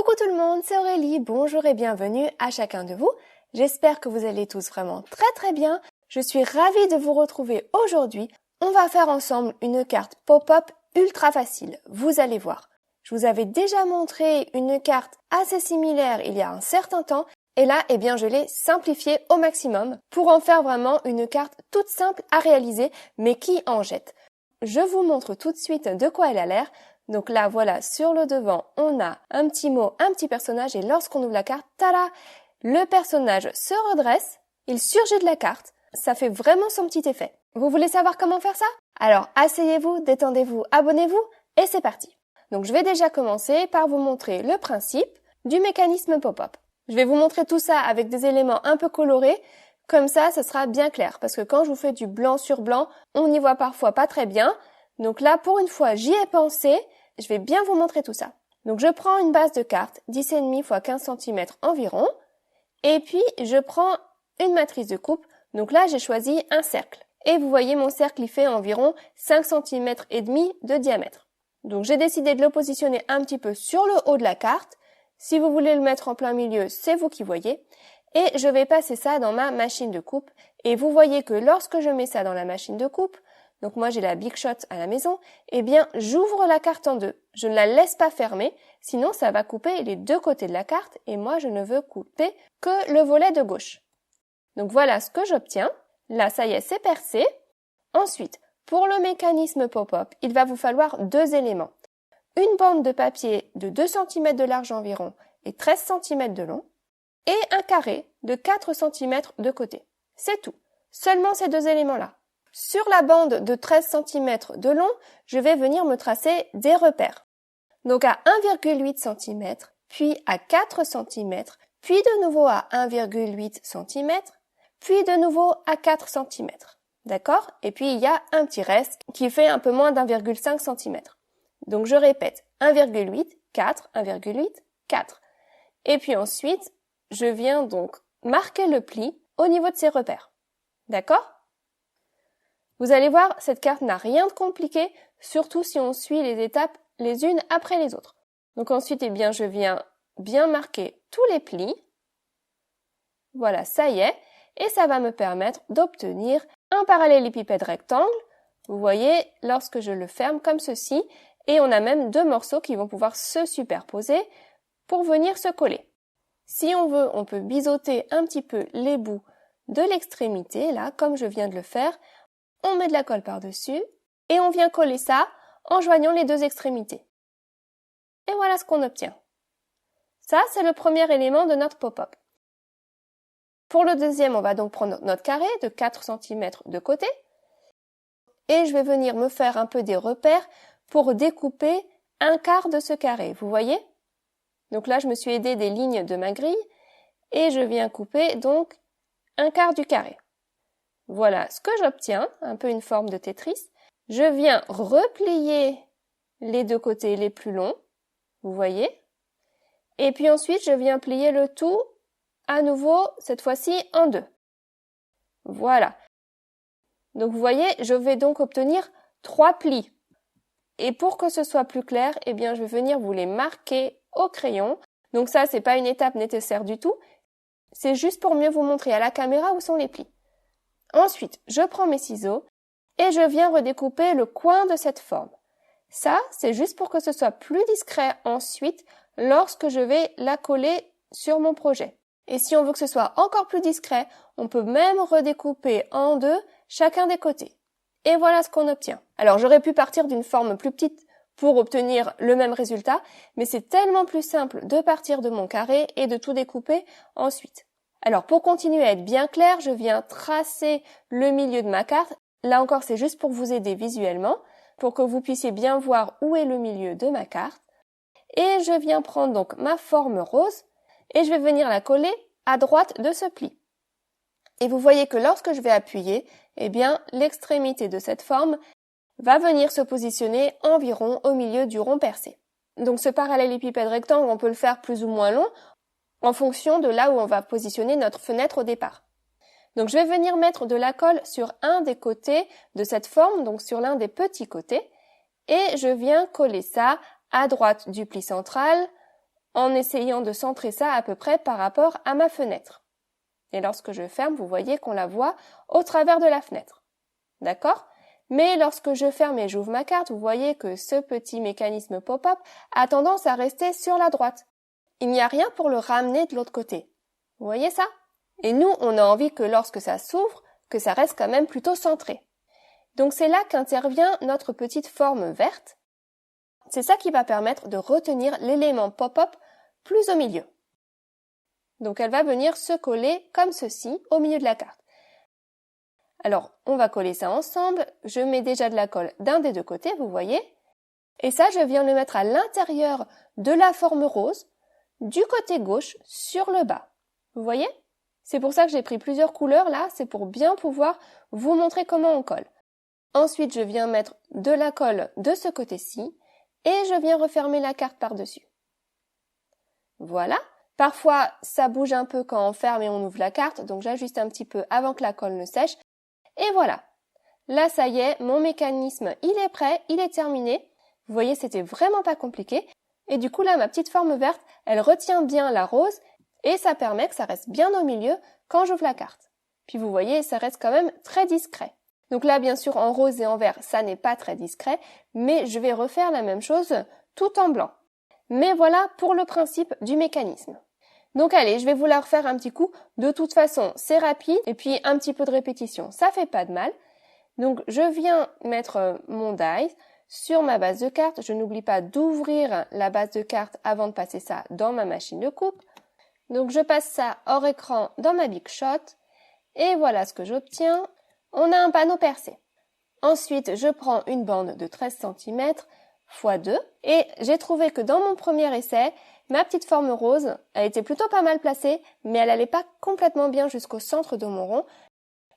Coucou tout le monde, c'est Aurélie, bonjour et bienvenue à chacun de vous. J'espère que vous allez tous vraiment très bien. Je suis ravie de vous retrouver aujourd'hui. On va faire ensemble une carte pop-up ultra facile, vous allez voir. Je vous avais déjà montré une carte assez similaire il y a un certain temps et là, je l'ai simplifiée au maximum pour en faire vraiment une carte toute simple à réaliser mais qui en jette. Je vous montre tout de suite de quoi elle a l'air. Donc là, voilà, sur le devant, on a un petit mot, un petit personnage et lorsqu'on ouvre la carte, tada, le personnage se redresse, il surgit de la carte, ça fait vraiment son petit effet. Vous voulez savoir comment faire ça? Alors, asseyez-vous, détendez-vous, abonnez-vous et c'est parti. Donc je vais déjà commencer par vous montrer le principe du mécanisme pop-up. Je vais vous montrer tout ça avec des éléments un peu colorés, comme ça sera bien clair parce que quand je vous fais du blanc sur blanc, on y voit parfois pas très bien. Donc là, pour une fois, j'y ai pensé, je vais bien vous montrer tout ça. Donc je prends une base de carte 10,5 x 15 cm environ, et puis je prends une matrice de coupe, donc là j'ai choisi un cercle. Et vous voyez mon cercle, il fait environ 5 cm et demi de diamètre. Donc j'ai décidé de le positionner un petit peu sur le haut de la carte. Si vous voulez le mettre en plein milieu, c'est vous qui voyez. Et je vais passer ça dans ma machine de coupe. Et vous voyez que lorsque je mets ça dans la machine de coupe, donc moi j'ai la Big Shot à la maison, j'ouvre la carte en deux. Je ne la laisse pas fermer, sinon ça va couper les deux côtés de la carte et moi je ne veux couper que le volet de gauche. Donc voilà ce que j'obtiens. Là, ça y est, c'est percé. Ensuite, pour le mécanisme pop-up, il va vous falloir deux éléments. Une bande de papier de 2 cm de large environ et 13 cm de long et un carré de 4 cm de côté. C'est tout. Seulement ces deux éléments-là. Sur la bande de 13 cm de long, je vais venir me tracer des repères. Donc à 1,8 cm, puis à 4 cm, puis de nouveau à 1,8 cm, puis de nouveau à 4 cm. D'accord? Et puis il y a un petit reste qui fait un peu moins d'1,5 cm. Donc je répète, 1,8, 4, 1,8, 4. Et puis ensuite, je viens donc marquer le pli au niveau de ces repères. D'accord? Vous allez voir, cette carte n'a rien de compliqué, surtout si on suit les étapes les unes après les autres. Donc ensuite, je viens bien marquer tous les plis. Voilà, ça y est. Et ça va me permettre d'obtenir un parallélépipède rectangle. Vous voyez, lorsque je le ferme comme ceci, et on a même deux morceaux qui vont pouvoir se superposer pour venir se coller. Si on veut, on peut biseauter un petit peu les bouts de l'extrémité, là, comme je viens de le faire. On met de la colle par-dessus et on vient coller ça en joignant les deux extrémités. Et voilà ce qu'on obtient. Ça, c'est le premier élément de notre pop-up. Pour le deuxième, on va donc prendre notre carré de 4 cm de côté et je vais venir me faire un peu des repères pour découper un quart de ce carré. Vous voyez? Donc là, je me suis aidée des lignes de ma grille et je viens couper donc un quart du carré. Voilà ce que j'obtiens, un peu une forme de Tetris. Je viens replier les deux côtés les plus longs, vous voyez. Et puis ensuite, je viens plier le tout à nouveau, cette fois-ci en deux. Voilà. Donc vous voyez, je vais donc obtenir 3 plis. Et pour que ce soit plus clair, je vais venir vous les marquer au crayon. Donc ça, c'est pas une étape nécessaire du tout. C'est juste pour mieux vous montrer à la caméra où sont les plis. Ensuite, je prends mes ciseaux et je viens redécouper le coin de cette forme. Ça, c'est juste pour que ce soit plus discret ensuite lorsque je vais la coller sur mon projet. Et si on veut que ce soit encore plus discret, on peut même redécouper en deux chacun des côtés. Et voilà ce qu'on obtient. Alors j'aurais pu partir d'une forme plus petite pour obtenir le même résultat, mais c'est tellement plus simple de partir de mon carré et de tout découper ensuite. Alors pour continuer à être bien clair, je viens tracer le milieu de ma carte. Là encore, c'est juste pour vous aider visuellement, pour que vous puissiez bien voir où est le milieu de ma carte. Et je viens prendre donc ma forme rose et je vais venir la coller à droite de ce pli. Et vous voyez que lorsque je vais appuyer, l'extrémité de cette forme va venir se positionner environ au milieu du rond percé. Donc ce parallélépipède rectangle, on peut le faire plus ou moins long, en fonction de là où on va positionner notre fenêtre au départ. Donc je vais venir mettre de la colle sur un des côtés de cette forme, donc sur l'un des petits côtés, et je viens coller ça à droite du pli central, en essayant de centrer ça à peu près par rapport à ma fenêtre. Et lorsque je ferme, vous voyez qu'on la voit au travers de la fenêtre. D'accord? Mais lorsque je ferme et j'ouvre ma carte, vous voyez que ce petit mécanisme pop-up a tendance à rester sur la droite. Il n'y a rien pour le ramener de l'autre côté. Vous voyez ça? Et nous, on a envie que lorsque ça s'ouvre, que ça reste quand même plutôt centré. Donc c'est là qu'intervient notre petite forme verte. C'est ça qui va permettre de retenir l'élément pop-up plus au milieu. Donc elle va venir se coller comme ceci au milieu de la carte. Alors, on va coller ça ensemble. Je mets déjà de la colle d'un des deux côtés, vous voyez. Et ça, je viens le mettre à l'intérieur de la forme rose, du côté gauche, sur le bas. Vous voyez? C'est pour ça que j'ai pris plusieurs couleurs là, c'est pour bien pouvoir vous montrer comment on colle. Ensuite, je viens mettre de la colle de ce côté-ci et je viens refermer la carte par-dessus. Voilà. Parfois, ça bouge un peu quand on ferme et on ouvre la carte, donc j'ajuste un petit peu avant que la colle ne sèche. Et voilà. Là, ça y est, mon mécanisme, il est prêt, il est terminé. Vous voyez, c'était vraiment pas compliqué. Et du coup, là, ma petite forme verte, elle retient bien la rose et ça permet que ça reste bien au milieu quand j'ouvre la carte. Puis vous voyez, ça reste quand même très discret. Donc là, bien sûr, en rose et en vert, ça n'est pas très discret, mais je vais refaire la même chose tout en blanc. Mais voilà pour le principe du mécanisme. Donc allez, je vais vous la refaire un petit coup. De toute façon, c'est rapide et puis un petit peu de répétition, ça fait pas de mal. Donc je viens mettre mon dice sur ma base de carte. Je n'oublie pas d'ouvrir la base de carte avant de passer ça dans ma machine de coupe. Donc je passe ça hors écran dans ma Big Shot et voilà ce que j'obtiens. On a un panneau percé. Ensuite, je prends une bande de 13 cm x 2 et j'ai trouvé que dans mon premier essai, ma petite forme rose, elle était plutôt pas mal placée, mais elle n'allait pas complètement bien jusqu'au centre de mon rond.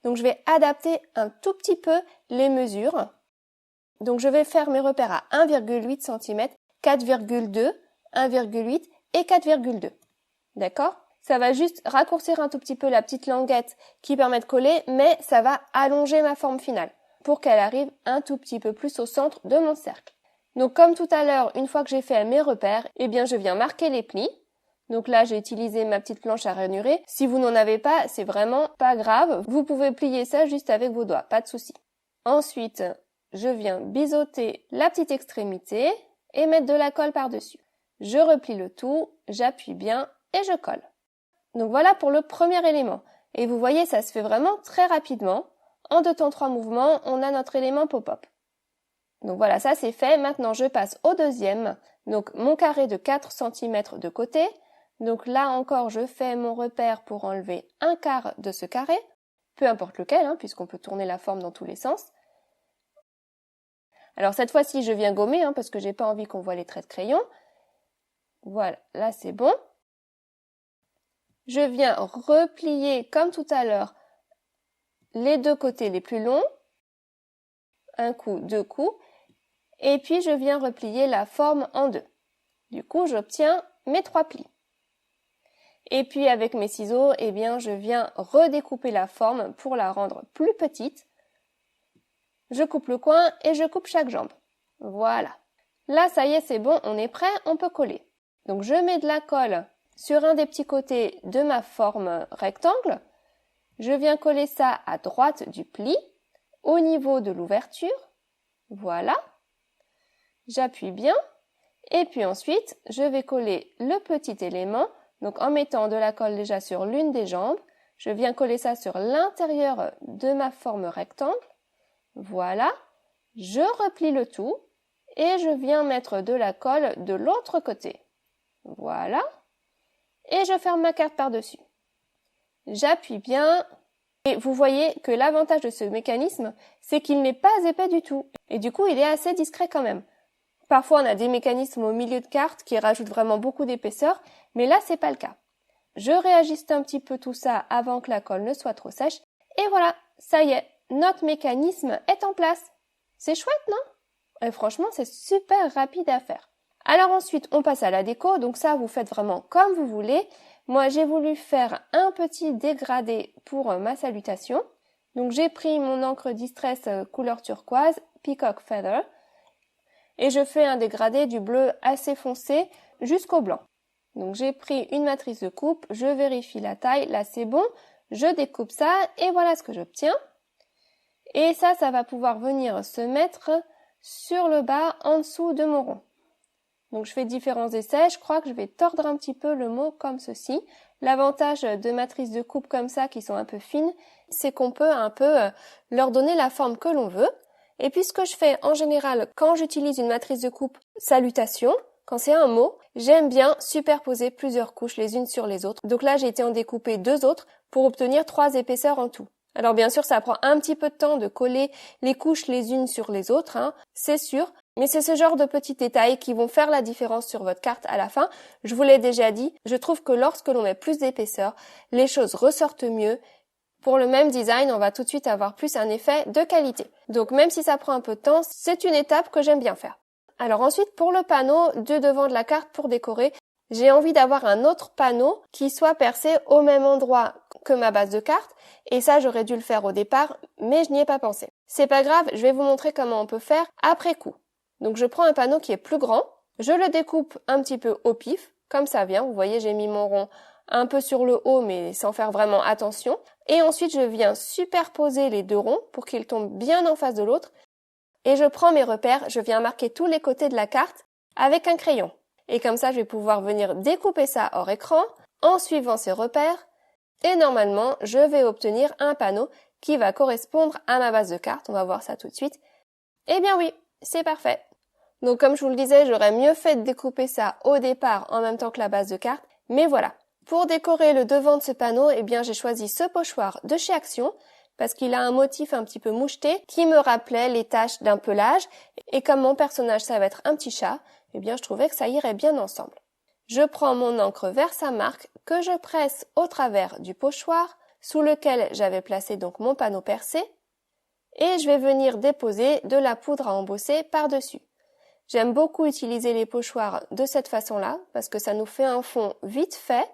Donc je vais adapter un tout petit peu les mesures. Donc je vais faire mes repères à 1,8 cm, 4,2, 1,8 et 4,2. D'accord? Ça va juste raccourcir un tout petit peu la petite languette qui permet de coller, mais ça va allonger ma forme finale pour qu'elle arrive un tout petit peu plus au centre de mon cercle. Donc comme tout à l'heure, une fois que j'ai fait mes repères, eh bien je viens marquer les plis. Donc là, j'ai utilisé ma petite planche à ranurer. Si vous n'en avez pas, c'est vraiment pas grave. Vous pouvez plier ça juste avec vos doigts, pas de souci. Ensuite, je viens biseauter la petite extrémité et mettre de la colle par-dessus. Je replie le tout, j'appuie bien et je colle. Donc voilà pour le premier élément. Et vous voyez, ça se fait vraiment très rapidement. En 2 temps 3 mouvements, on a notre élément pop-up. Donc voilà, ça c'est fait. Maintenant, je passe au deuxième. Donc mon carré de 4 cm de côté. Donc là encore, je fais mon repère pour enlever un quart de ce carré. Peu importe lequel, puisqu'on peut tourner la forme dans tous les sens. Alors cette fois-ci, je viens gommer, parce que j'ai pas envie qu'on voit les traits de crayon. Voilà, là c'est bon. Je viens replier, comme tout à l'heure, les deux côtés les plus longs. Un coup, 2 coups. Et puis, je viens replier la forme en 2. Du coup, j'obtiens mes 3 plis. Et puis, avec mes ciseaux, eh bien, je viens redécouper la forme pour la rendre plus petite. Je coupe le coin et je coupe chaque jambe. Voilà. Là, ça y est, c'est bon, on est prêt, on peut coller. Donc, je mets de la colle sur un des petits côtés de ma forme rectangle. Je viens coller ça à droite du pli, au niveau de l'ouverture. Voilà. J'appuie bien. Et puis ensuite, je vais coller le petit élément. Donc en mettant de la colle déjà sur l'une des jambes, je viens coller ça sur l'intérieur de ma forme rectangle. Voilà. Je replie le tout et je viens mettre de la colle de l'autre côté. Voilà. Et je ferme ma carte par-dessus. J'appuie bien. Et vous voyez que l'avantage de ce mécanisme, c'est qu'il n'est pas épais du tout. Et du coup, il est assez discret quand même. Parfois, on a des mécanismes au milieu de carte qui rajoutent vraiment beaucoup d'épaisseur, mais là, c'est pas le cas. Je réajuste un petit peu tout ça avant que la colle ne soit trop sèche. Et voilà, ça y est, notre mécanisme est en place. C'est chouette, non? Et franchement, c'est super rapide à faire. Alors ensuite, on passe à la déco. Donc ça, vous faites vraiment comme vous voulez. Moi, j'ai voulu faire un petit dégradé pour ma salutation. Donc j'ai pris mon encre Distress couleur turquoise, Peacock Feather. Et je fais un dégradé du bleu assez foncé jusqu'au blanc. Donc j'ai pris une matrice de coupe, je vérifie la taille, là c'est bon, je découpe ça et voilà ce que j'obtiens. Et ça va pouvoir venir se mettre sur le bas en dessous de mon rond. Donc je fais différents essais, je crois que je vais tordre un petit peu le mot comme ceci. L'avantage de matrices de coupe comme ça qui sont un peu fines, c'est qu'on peut un peu leur donner la forme que l'on veut. Et puis ce que je fais en général quand j'utilise une matrice de coupe salutation, quand c'est un mot, j'aime bien superposer plusieurs couches les unes sur les autres. Donc là j'ai été en découper 2 autres pour obtenir 3 épaisseurs en tout. Alors bien sûr ça prend un petit peu de temps de coller les couches les unes sur les autres, hein, c'est sûr. Mais c'est ce genre de petits détails qui vont faire la différence sur votre carte à la fin. Je vous l'ai déjà dit, je trouve que lorsque l'on met plus d'épaisseur, les choses ressortent mieux. Pour le même design, on va tout de suite avoir plus un effet de qualité. Donc même si ça prend un peu de temps, c'est une étape que j'aime bien faire. Alors ensuite, pour le panneau de devant de la carte pour décorer, j'ai envie d'avoir un autre panneau qui soit percé au même endroit que ma base de carte. Et ça, j'aurais dû le faire au départ, mais je n'y ai pas pensé. C'est pas grave, je vais vous montrer comment on peut faire après coup. Donc je prends un panneau qui est plus grand, je le découpe un petit peu au pif, comme ça vient. Vous voyez, j'ai mis mon rond un peu sur le haut, mais sans faire vraiment attention. Et ensuite, je viens superposer les 2 ronds pour qu'ils tombent bien en face de l'autre. Et je prends mes repères, je viens marquer tous les côtés de la carte avec un crayon. Et comme ça, je vais pouvoir venir découper ça hors écran en suivant ces repères. Et normalement, je vais obtenir un panneau qui va correspondre à ma base de carte. On va voir ça tout de suite. Eh bien oui, c'est parfait. Donc comme je vous le disais, j'aurais mieux fait de découper ça au départ en même temps que la base de carte. Mais voilà. Pour décorer le devant de ce panneau, eh bien j'ai choisi ce pochoir de chez Action parce qu'il a un motif un petit peu moucheté qui me rappelait les taches d'un pelage. Et comme mon personnage, ça va être un petit chat, eh bien je trouvais que ça irait bien ensemble. Je prends mon encre Versamark que je presse au travers du pochoir sous lequel j'avais placé donc mon panneau percé et je vais venir déposer de la poudre à embosser par-dessus. J'aime beaucoup utiliser les pochoirs de cette façon-là parce que ça nous fait un fond vite fait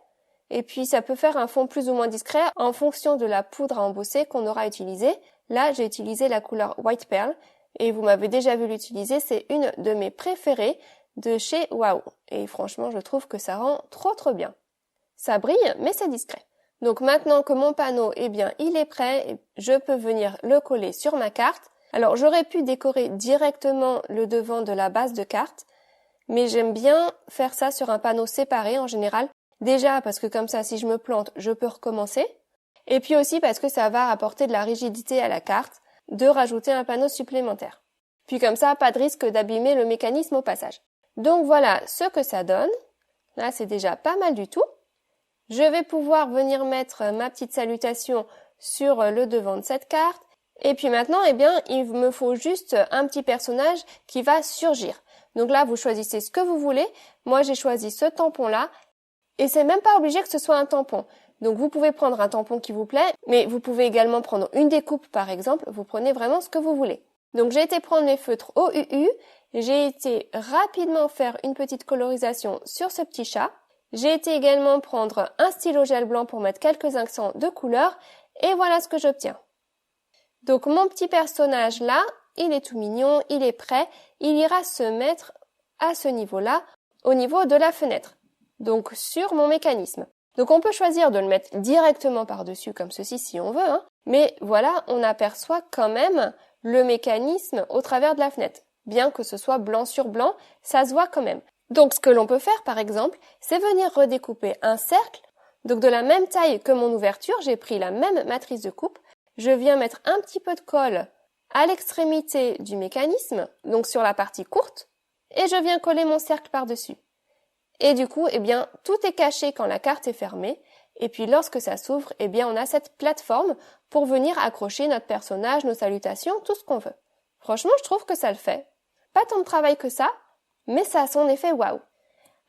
et puis ça peut faire un fond plus ou moins discret en fonction de la poudre à embosser qu'on aura utilisée. Là, j'ai utilisé la couleur White Pearl et vous m'avez déjà vu l'utiliser, c'est une de mes préférées de chez Wow. Et franchement, je trouve que ça rend trop bien. Ça brille, mais c'est discret. Donc maintenant que mon panneau, eh bien, il est prêt, je peux venir le coller sur ma carte. Alors, j'aurais pu décorer directement le devant de la base de carte, mais j'aime bien faire ça sur un panneau séparé en général. Déjà parce que comme ça, si je me plante, je peux recommencer. Et puis aussi parce que ça va apporter de la rigidité à la carte, de rajouter un panneau supplémentaire. Puis comme ça, pas de risque d'abîmer le mécanisme au passage. Donc voilà ce que ça donne. Là, c'est déjà pas mal du tout. Je vais pouvoir venir mettre ma petite salutation sur le devant de cette carte. Et puis maintenant, eh bien, il me faut juste un petit personnage qui va surgir. Donc là, vous choisissez ce que vous voulez. Moi, j'ai choisi ce tampon-là. Et c'est même pas obligé que ce soit un tampon. Donc vous pouvez prendre un tampon qui vous plaît, mais vous pouvez également prendre une découpe par exemple. Vous prenez vraiment ce que vous voulez. Donc j'ai été prendre mes feutres OUU. J'ai été rapidement faire une petite colorisation sur ce petit chat. J'ai été également prendre un stylo gel blanc pour mettre quelques accents de couleur. Et voilà ce que j'obtiens. Donc mon petit personnage là, il est tout mignon, il est prêt. Il ira se mettre à ce niveau-là, au niveau de la fenêtre. Donc sur mon mécanisme. Donc on peut choisir de le mettre directement par-dessus comme ceci si on veut, hein. Mais voilà, on aperçoit quand même le mécanisme au travers de la fenêtre. Bien que ce soit blanc sur blanc, ça se voit quand même. Donc ce que l'on peut faire par exemple, c'est venir redécouper un cercle. Donc de la même taille que mon ouverture, j'ai pris la même matrice de coupe. Je viens mettre un petit peu de colle à l'extrémité du mécanisme, donc sur la partie courte, et je viens coller mon cercle par-dessus. Et du coup, eh bien, tout est caché quand la carte est fermée. Et puis, lorsque ça s'ouvre, eh bien, on a cette plateforme pour venir accrocher notre personnage, nos salutations, tout ce qu'on veut. Franchement, je trouve que ça le fait. Pas tant de travail que ça, mais ça a son effet waouh.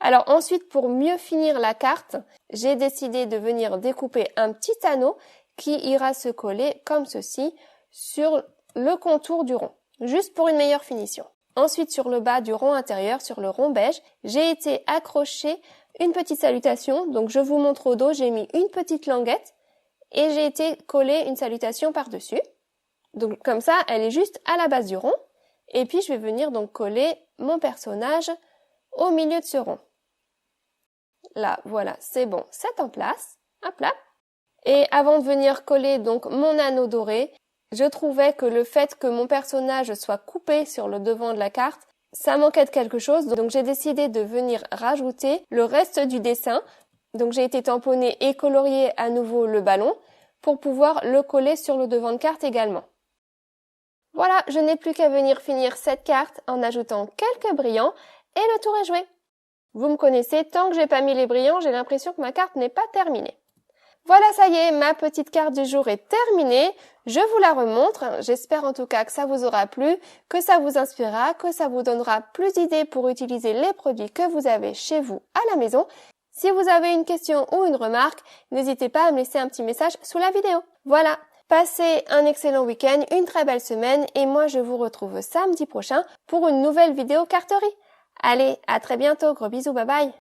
Alors ensuite, pour mieux finir la carte, j'ai décidé de venir découper un petit anneau qui ira se coller comme ceci sur le contour du rond, juste pour une meilleure finition. Ensuite, sur le bas du rond intérieur, sur le rond beige, j'ai été accrocher une petite salutation. Donc, je vous montre au dos, j'ai mis une petite languette et j'ai été coller une salutation par-dessus. Donc, comme ça, elle est juste à la base du rond. Et puis, je vais venir donc coller mon personnage au milieu de ce rond. Là, voilà, c'est bon, c'est en place. Hop là. Et avant de venir coller donc mon anneau doré, je trouvais que le fait que mon personnage soit coupé sur le devant de la carte, ça manquait de quelque chose. Donc j'ai décidé de venir rajouter le reste du dessin. Donc j'ai été tamponner et colorier à nouveau le ballon pour pouvoir le coller sur le devant de carte également. Voilà, je n'ai plus qu'à venir finir cette carte en ajoutant quelques brillants et le tour est joué. Vous me connaissez, tant que j'ai pas mis les brillants, j'ai l'impression que ma carte n'est pas terminée. Voilà, ça y est, ma petite carte du jour est terminée. Je vous la remontre. J'espère en tout cas que ça vous aura plu, que ça vous inspirera, que ça vous donnera plus d'idées pour utiliser les produits que vous avez chez vous à la maison. Si vous avez une question ou une remarque, n'hésitez pas à me laisser un petit message sous la vidéo. Voilà, passez un excellent week-end, une très belle semaine et moi je vous retrouve samedi prochain pour une nouvelle vidéo carterie. Allez, à très bientôt, gros bisous, bye bye.